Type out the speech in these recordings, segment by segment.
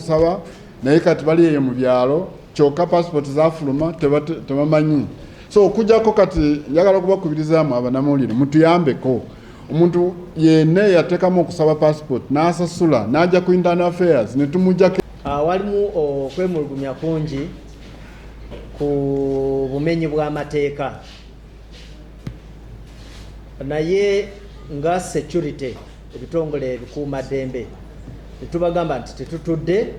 okusaba naye kati bali eyo mu byalo kyokka passport zafuluma tebamanyi. So okujjako kati njagala kubakubirizamu abanamawulire mutuyambeko. Omuntu yenna yateekamu okusaba passport n'asasula n'ajja ku internal affairs ne tumujjako. Walimu okwemulugunya kungi ku bumenyi bw'amateeka naye nga security ebitongole ebikuuma ddembe netubagamba nti tetutudde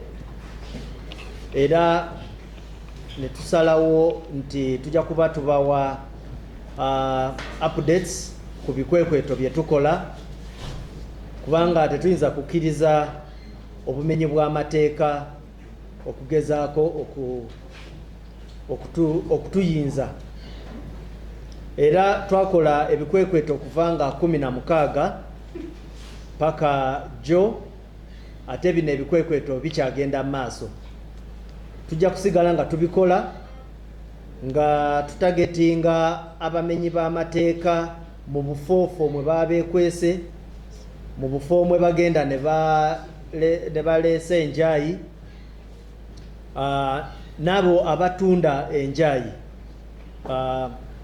era netusalawo nti tujja kuba tubawa updates ku bikwekweto bye tukola kubanga tetuyinza kukkiriza obumenyi bw'amateeka okugezaako okutuyinza. Era twakola ebikwekweto okuvanga 16 paka jo ate bino ebikwekweto bikyagenda maaso. Tujja kusigala nga tubikola nga tutagetinga abamenyi b'amateeka mu bufoofo mwe babeekwese, mu bufo mwe bagenda ne baleesa enjayi, nabo abatunda enjayi.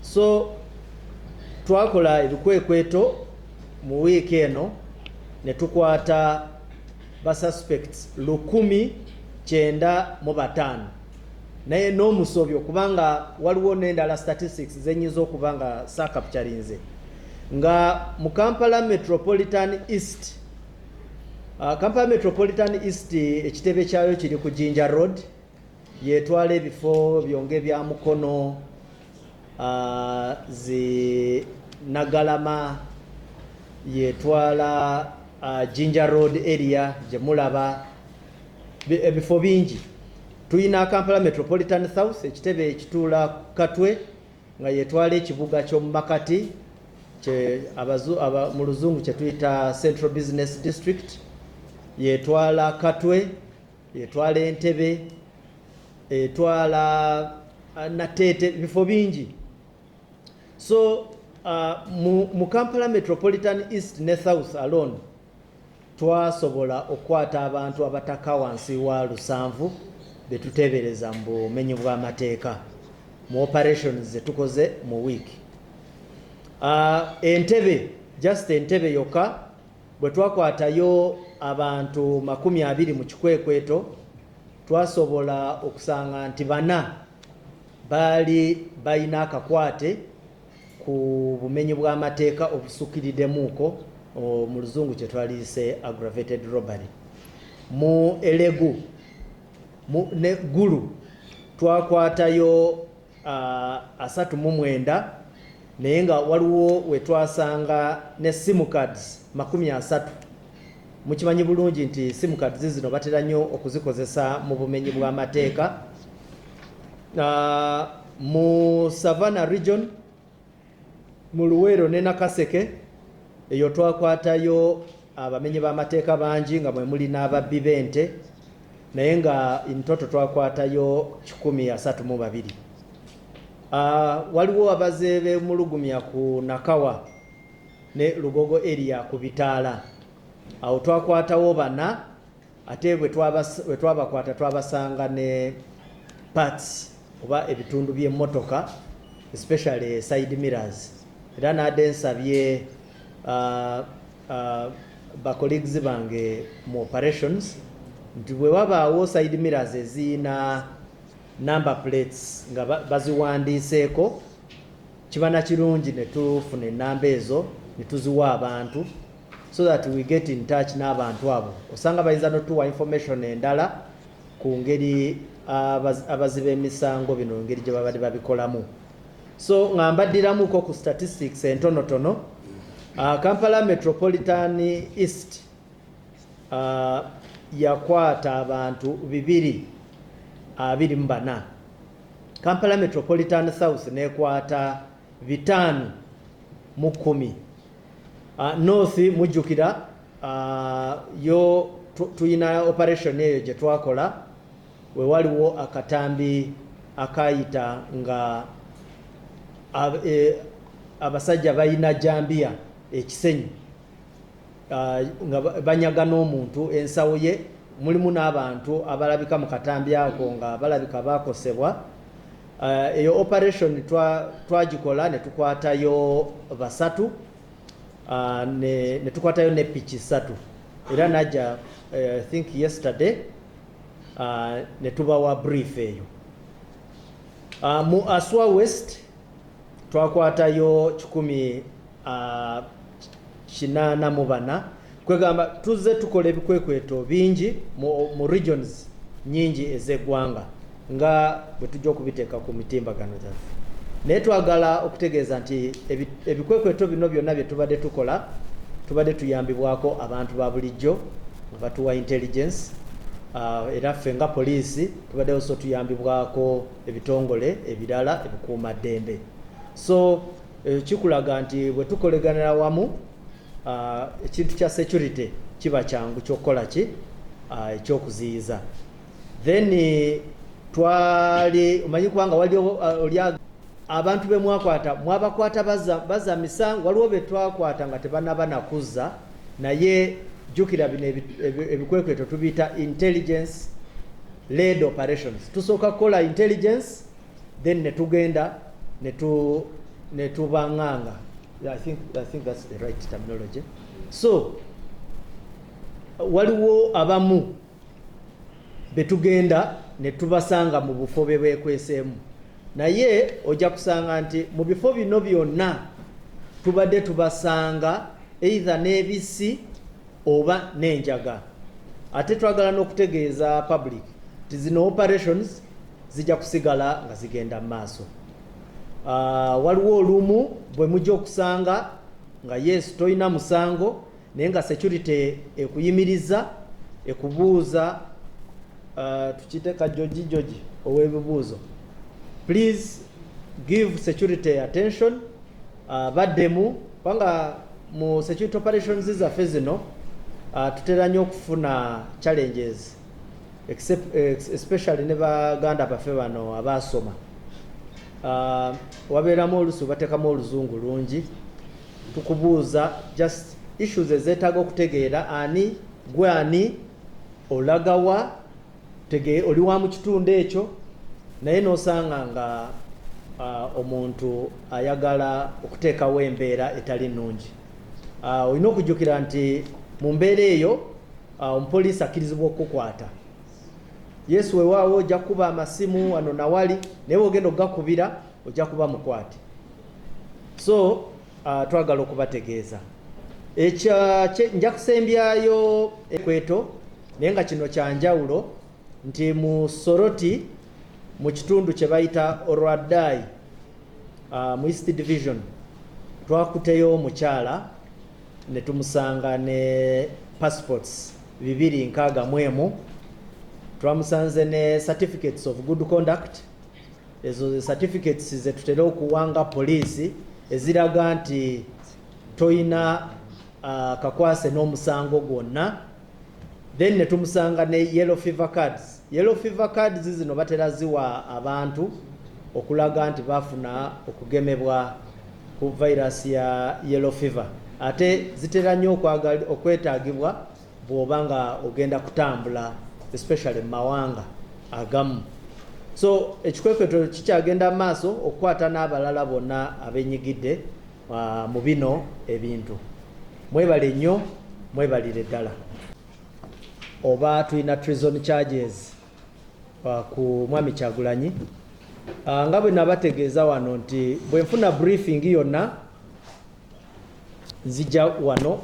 So twakola ebikwekweto mu wiiki eno ne tukwata basuspects 195 naye n'omusobyo kubanga waliwo n'endala statistics zenyiza okubanga saakapitalinze nga mu Kampala Metropolitan East. Kampala Metropolitan East ekitebe kyayo kiri ku Jinja Road, yetwala ebifo byonge bya Mukono, zi Nagalama, yetwala Jinja Road area gye mulaba ebifo bingi. Tuyina Kampala Metropolitan South ekitebe ekituula Katwe nga yetwala ekibuga ky'omu Makati mu luzungu kye tuyita Central Business District, yetwala Katwe, yetwala Entebbe, etwala Natete, bifo bingi. So mu Kampala Metropolitan East ne South alone twasobola okwata abantu abataka wansi wa 700 betutebereza mu bumenyi bw'amateeka mu operations zetukoze mu week. Entebbe, just Entebbe yokka bwe twakwatayo abantu 20 mu kikwekweto, twasobola okusanga nti 4 bali bayina akakwate ku bumenyi bw'amateeka obusukkiriddemuuko mu luzungu kye twaliise aggravated robbery. Mu Elegu ne Gulu twakwatayo 39 naye nga waliwo we twasanga ne sim cards 30. Mukimanyi bulungi nti sim cards zino batera nnyo okuzikozesa mu bumenyi bw'amateeka. Mu Savannah region mu Luweero ne Nakaseke eyo twakwatayo abamenyi b'amateeka bangi nga mwe muli n'ababbi b'ente naye nga in total twakwatayo 132. Waliwo abazeebe mulugumya ku Nakawa ne Lugogo area ku Bitaala, awo twakwatawo 4 ate bwe twabakwata twabasanga ne parts oba ebitundu by'emmotoka especially side mirrors. Era nadde nsabye ba colleagues bange mu operations nti bwe wabaawo side mirrors eziyina number plates nga baziwandiiseeko kibana kirungi ne tufuna enamba ezo ne tuziwa abantu so that we get in touch n'abantu abo. Osanga bayinza notuwa information endala ku ngeri abaziba emisango bino ngeri gye babadde babikolamu. So nga mbaddiramuko ku statistics entonotono, Kampala Metropolitan East yakwata abantu 224. Kampala Metropolitan South nekwata 510. North mujjukira yo tuyina operation eyo gye twakola we waliwo akatambi akayita nga abasajja bayina jambia ekisenyi nga banyaga n'omuntu ensawo ye mulimu n'abantu abalabika mu katambi ako nga balabika bakosebwa. Eyo operation twagikola ne tukwatayo basatu ne tukwatayo ne piki 3 era najja I think yesterday ne tubawa brief eyo. Mu Aswa West twakwatayo 184 kwegamba tuze tukola ebikwekweto bingi mu regions nyingi ez'eggwanga nga bwe tujja okubiteeka ku mitimbagano gyaffe. Naye twagala okutegeeza nti ebikwekweto bino byonna bye tubadde tukola tubadde tuyambibwako abantu ba bulijjo batuwa intelligence, era ffe nga poliisi tubadde also tuyambibwako ebitongole ebirala ebikuuma ddembe. So kikulaga nti bwe tukoleganira wamu ekintu kya security kiba kyangu ky'okukola ki ekyokuziyiza. Then twali omanyi kubanga wali oli abantu be mwabakwata baza misango, waliwo be twakwata nga tebanaba nakuza, naye jjukira bino ebikwekweto tubiyita intelligence led operations. Tusooka kukola intelligence then ne tugenda ne tubanganga. I think that's the right terminology. So waliwo abamu betugenda ne tubasanga mu bufo bye beekweseemu, naye ojja kusanga nti mu bifo bino byonna tubadde tubasanga either n'ebisi oba n'enjaga. Ate twagala n'okutegeeza public nti zino operations zijja kusigala nga zigenda mu maaso. Waliwo olumu bwe mujja okusanga nga yes toyina musango naye nga security ekuyimiriza ekubuuza tukiteeka joji ow'ebibuuzo, please give security attention. Baddemu kubanga mu security operations zaffe zino tutera nnyo okufuna challenges especially ne baganda baffe bano abaasoma. Wabeeramu olusu bateekamu oluzungu lungi, tukubuuza just issues ezeetaaga okutegeera ani gwe ani olagawa oli wa mu kitundu ekyo, naye n'osanga nga omuntu ayagala okuteekawo embeera etali nnungi. Olina okujjukira nti mu mbeera eyo omupoliisi akkirizibwa okukukwata. Yesu weewaawo ojja kuba amasimu wano nawali, naye ogenda okugakubira ojja kuba mukwate. So twagala okubategeeza nja kusembyayo ekweto, naye nga kino kyanjawulo nti mu Soroti mu kitundu kye bayita Olwaddayi mu East Division twakuteyo omukyala ne tumusanga ne passports 261. Twamusanze ne certificates of good conduct. Ezo certificates ze tutera okuwanga poliisi eziraga nti toyina kakwase n'omusango gwonna. Then ne tumusanga ne yellow fever cards. Yellow fever cards zino batera ziwa abantu okulaga nti bafuna okugemebwa ku virus ya yellow fever. Ate zitera nnyo okwetaagibwa bw'oba nga ogenda kutambula especially mu mawanga agamu. So ekikwekweto kikyagenda maaso okukwata n'abalala bonna abenyigidde mu bino ebintu. Mwebale nnyo, mwebalire ddala. Oba tulina treason charges ku Mwami Kyagulanyi. Nga bwe nabategeeza wano nti bwe nfuna briefing yonna nzija wano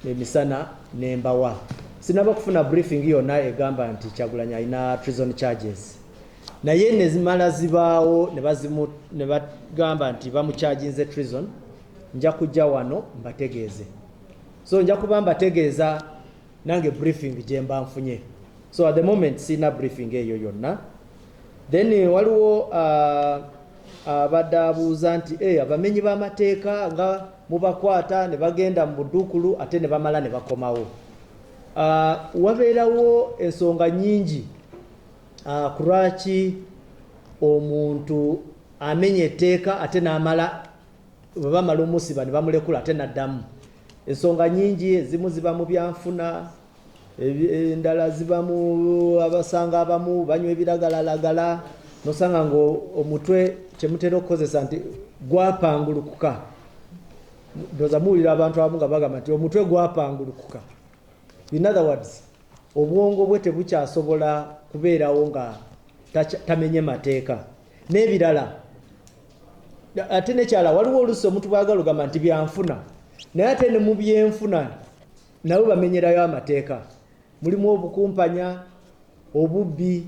emisana nembawa. Sinaba kufuna briefing yonna egamba nti Kyagulanyi alina treason charges. Naye ne zimala zibaawo ne bagamba nti bamucharginze treason, nja kujja wano mbategeeze. So nja kuba mbategeeza nange briefing gye mba nfunye. So at the moment sina briefing eyo yonna. Then waliwo abadde abuuza nti abamenyi b'amateeka nga mubakwata ne bagenda mu buduukulu ate ne bamala ne bakomawo. Wabeerawo ensonga nnyingi ku lwaki omuntu amenya etteeka ate n'amala bwe bamala omusiba ne bamulekula ate n'addamu. Ensonga nnyingi, ezimu ziba mu byanfuna, endala zibamu abasanga abamu banywa ebiragalalagala nosanga ngo omutwe kyemutera okukozesa nti gwapangulukuka. Ndoza muwulira abantu abamu nga bagamba nti omutwe gwapangulukuka. In other words, obwongo bwe tebukyasobola kubeerawo nga tamenye mateeka n'ebirala. Ate nekyala waliwo oluusi omuntu bwagala ogamba nti byanfuna, naye ate ne mu byenfuna nabo bamenyerayo amateeka. Mulimu obukumpanya, obubbi,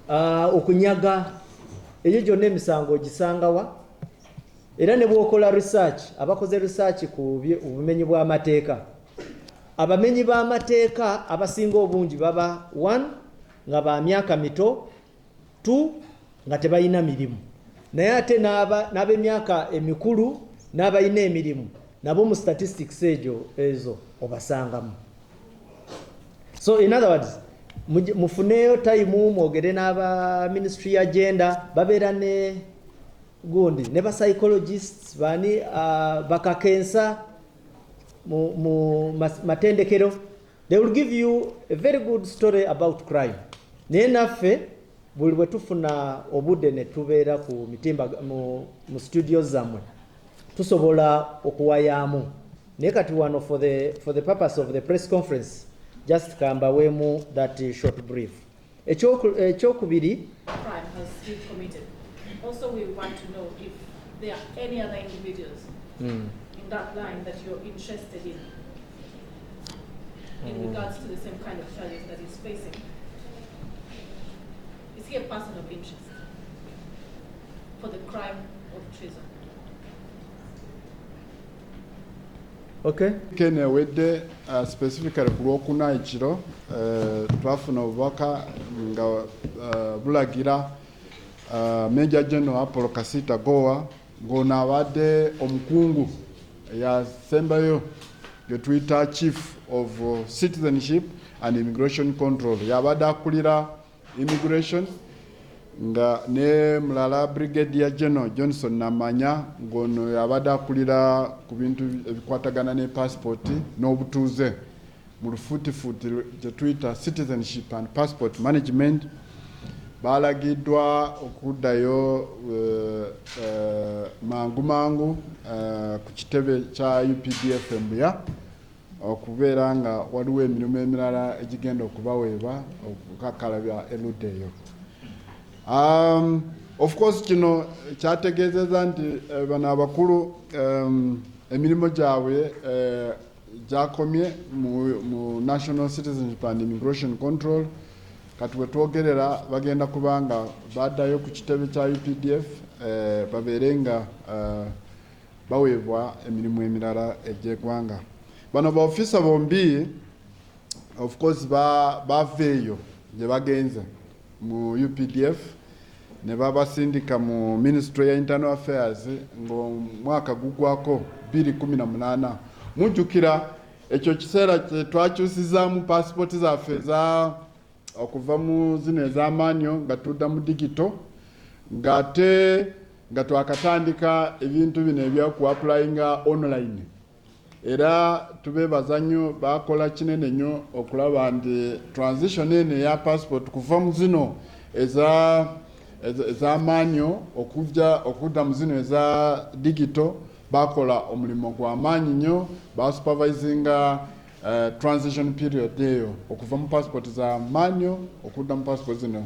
okunyaga. Eyo gyonna emisango ogisangawa. Era ne bwokola research, abakoze research ku bumenyi bw'amateeka, abamenyi b'amateeka abasinga obungi baba 1 nga ba myaka mito, 2 nga tebalina mirimu. Naye ate n'ab'emyaka emikulu n'abalina emirimu nabo mu statistics ezo obasangamu. So in other words, mufuneyo time mwogere n'aba ministry ya gender, babeera ne gundi ne ba psychologists bani bakakensa mu matendekero. They will give you a very good story about crime. Naye naffe buli bwe tufuna obudde ne tubeera ku mitimba mu studios zammwe tusobola okuwayaamu. Naye kati wano for the purpose of the press conference just kambaweemu that short brief. Ekyokubiri, crime has been committed. Also, we want to know if there are any other individuals in that line that you're interested in regards to the same kind of charges that he's facing. Is he a person of interest for the crime of treason? Okay. Kene wedde specifically ku Lwokuna ekiro twafuna obubaka nga bulagira Major General Apollo Kasita Goa ng'ono abadde omukungu yasembayo gye tuyita Chief of Citizenship and Immigration Control, yabadde akulira immigration, nga ne mulala Brigadier General Johnson Namanya ng'ono yabadde akulira ku bintu ebikwatagana ne passport n'obutuuze mu lufuutifuuti gye tuyita Citizenship and Passport Management. Balagiddwa okuddayo mangu ku kitebe kya UPDF Mbuya okubeera nga waliwo emirimu emirala egigenda okubaweebwa okukakalabya eludde eyo. Of course kino kyategeezeza nti bano abakulu emirimu gyabwe gyakomye mu National Citizenship and Immigration Control. Kati wetwogerera bagenda kubanga baddayo ku kitebe kya UPDF babeere nga baweebwa emirimu emirala egy'eggwanga. Bano ba officer bombi of course baveeyo gye bagenze mu UPDF ne babasindika mu Ministry ya Internal Affairs ng'omwaka gugwako 2018. Mujjukira ekyo kiseera kye twakyusizaamu passport zaffe za okuva mu zino ez'amaanyo nga tudda mu digital nga twakatandika ebintu bino ebyokuapplyinga online. Era tubeebaza nnyo bakola kinene nnyo okulaba nti transition eno eya passport kuva mu zino ez'amaanyo okudda mu zino eza digital bakola omulimu gw'amaanyi nnyo, basupervisinga transition period eyo okuva mu passport za manual okudda mu passport zino.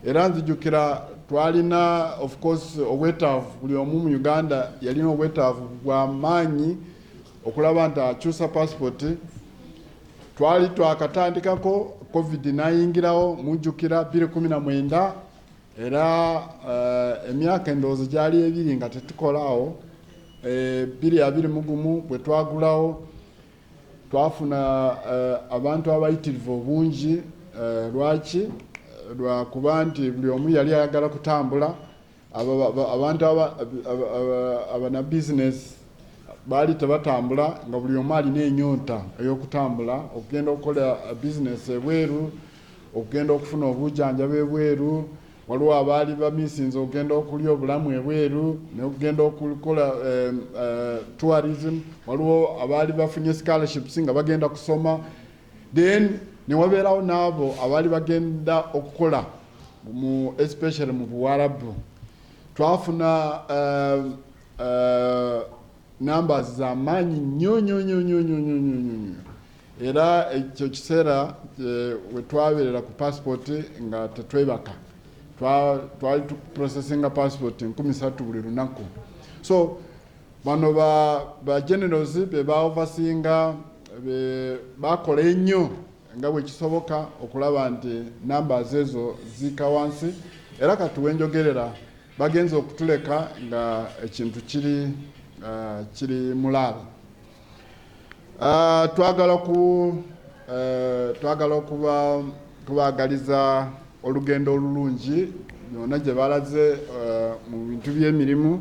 Era nzijukira twalina of course obwetaavu, buli omu mu Uganda yalina obwetaavu bwa maanyi okulaba nti akyusa passport. Twali twakatandikako COVID nayingirawo, mujjukira 2019, era emyaka endowooza gyali ebiri nga tetukolaawo. 2021 bwe twagulawo twafuna abantu abayitirivu obungi. Lwaki? Lwakuba nti buli omu yali ayagala kutambula. Abantu abana business baali tebatambula nga buli omu alina ennyonta ey'okutambula, okugenda okukola business ebweru, okugenda okufuna obujjanjabi ebweru. Waliwo abaali bamisinze okugenda okulya obulamu ebweru n'okugenda okukola tourism. Waliwo abaali bafunye scholarships nga bagenda kusoma. then ne wabeerawo n'abo abaali bagenda okukola especially mu Buwarabu. Twafuna numbers za maanyi nnyo. Era ekyo kiseera we twabeerera ku passport nga tetwebaka. Twali processing passport 13 buli lunaku. So bano ba generals be ba overseeing bakola ennyo nga bwe kisoboka okulaba nti numbers ezo zika wansi, era katuwenjogerera bagenza okutuleka nga ekintu kiri mulaala. Twagala kubaagaliza olugendo olulungi byonna gye balaze mu bintu by'emirimu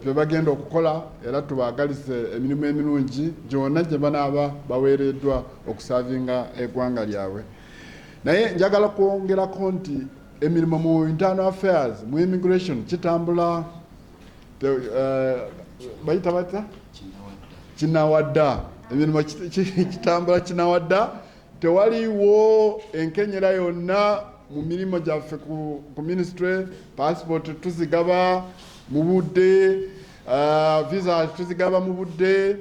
bye bagenda okukola, era tubaagalize emirimu emirungi gyonna gye banaaba baweereddwa okusavinga eggwanga lyabwe. Naye njagala kwongerako nti emirimu mu internal affairs, mu immigration kitambula bayita bata kinawadda. Emirimu kitambula kinawadda, tewaliwo enkenyera yonna mu mirimu gyaffe ku ministry. Passport tuzigaba mu budde, visa tuzigaba mu budde,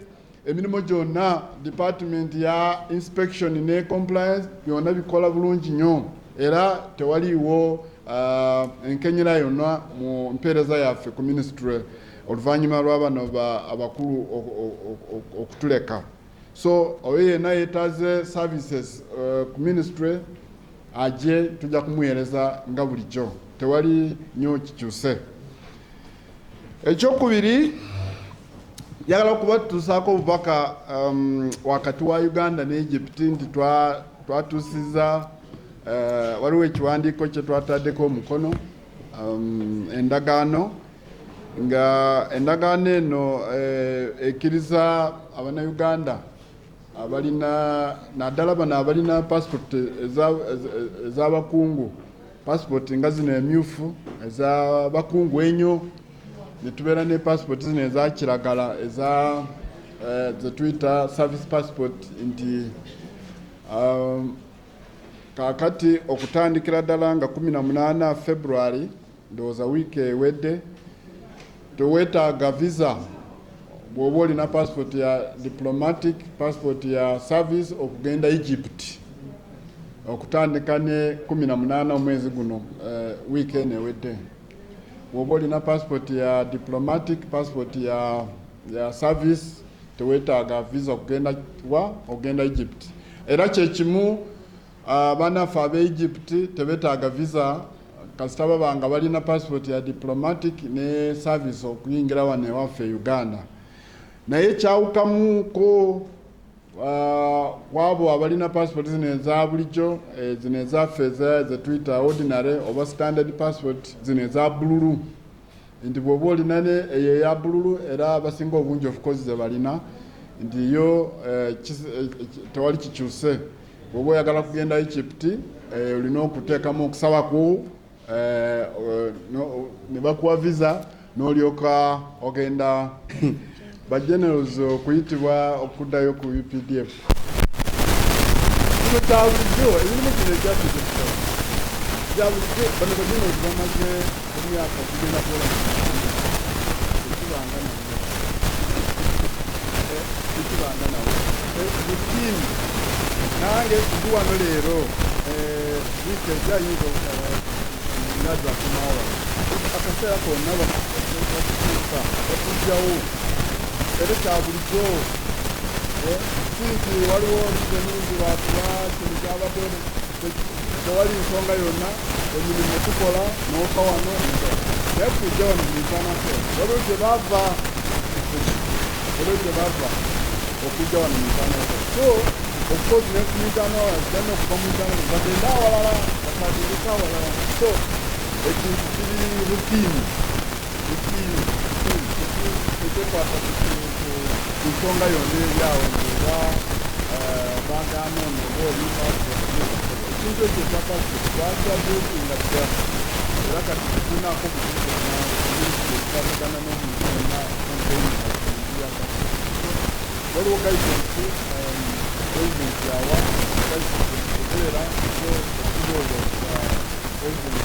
emirimu gyonna department ya inspection ne compliance byonna bikola bulungi nnyo, era tewaliwo enkenyera yonna mu mpeereza yaffe ku ministry oluvannyuma lw'abano abakulu okutuleka. So oyo yenna yeetaaze services ku ministry ajje tujja kumuweereza nga bulijjo, tewali nnyo kikyuse. Ekyokubiri, njagala okubatuusaako obubaka wakati wa Uganda ne Egypt nti twatuusiza waliwo ekiwandiiko kye twataddeko omukono, endagaano, nga endagaano eno ekkiriza Abannayuganda abalina naddala bano abalina passport ez'abakungu, passport nga zino emyufu ez'abakungu ennyo, ne tubeera ne passport zino eza kiragala ze tuyita service passport, nti kaakati okutandikira ddala nga 18 February ndowooza wiiki ewedde, teweetaaga visa bw'oba olina passport ya diplomatic, passport ya service okugenda Egypt okutandika ne 18 omwezi guno, wiiki eno ewedde. Bw'oba olina passport ya diplomatic, passport ya service, teweetaaga visa okugenda Egypt. Era kyekimu banaffe ab'e Egypt tebeetaaga visa kasita baba nga balina passport ya diplomatic ne service okuyingira wano ewaffe Uganda. Naye kyawukamuko kwabo abalina passport zino eza bulijjo, zino ezaffe ze tuyita ordinary oba standard passport, zino eza bululu, nti bw'oba olina eyo eya bululu, era abasinga obungi of course ze balina, nti yo tewali kikyuse. Bw'oba oyagala kugenda Egypt olina okuteekamu okusaba ku ne bakuwa visa n'olyoka ogenda ba generals okuyitibwa okuddayo ku UPDF. Kino kya bulijjo, emirimu gino egyatugeeko gya bulijjo. Bano ba generals bamaze emyaka kugenda kuwola ekibanga nawe mutiini nange ndi wano leero wiiki ejayinza naza kumawa akaseera konna batujjawo, era kya bulijjo. Sinti waliwo emirundi lwatuba kino kyabadde tewali nsonga yonna, emirimu tukola n'ofa wano naye tujja wano mu international, waliwo gye bava okujja wano mu international. So of course next international ajjana okuva mu international bagenda awalala bakatindika awalala. So ekintu kiri rutiini ekyekwata ku nsonga yonna eri awo nga bagamba ono oba oli ekintu ekyo kya passport twakyabuukinga dda, era kati tufunako bukuikana n'omuntu yonna waliwo guidance president yawa kubeera okuloza president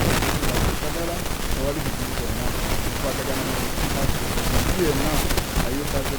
Kamala tewali buzibu bwonna okukwatagana yenna ayukaze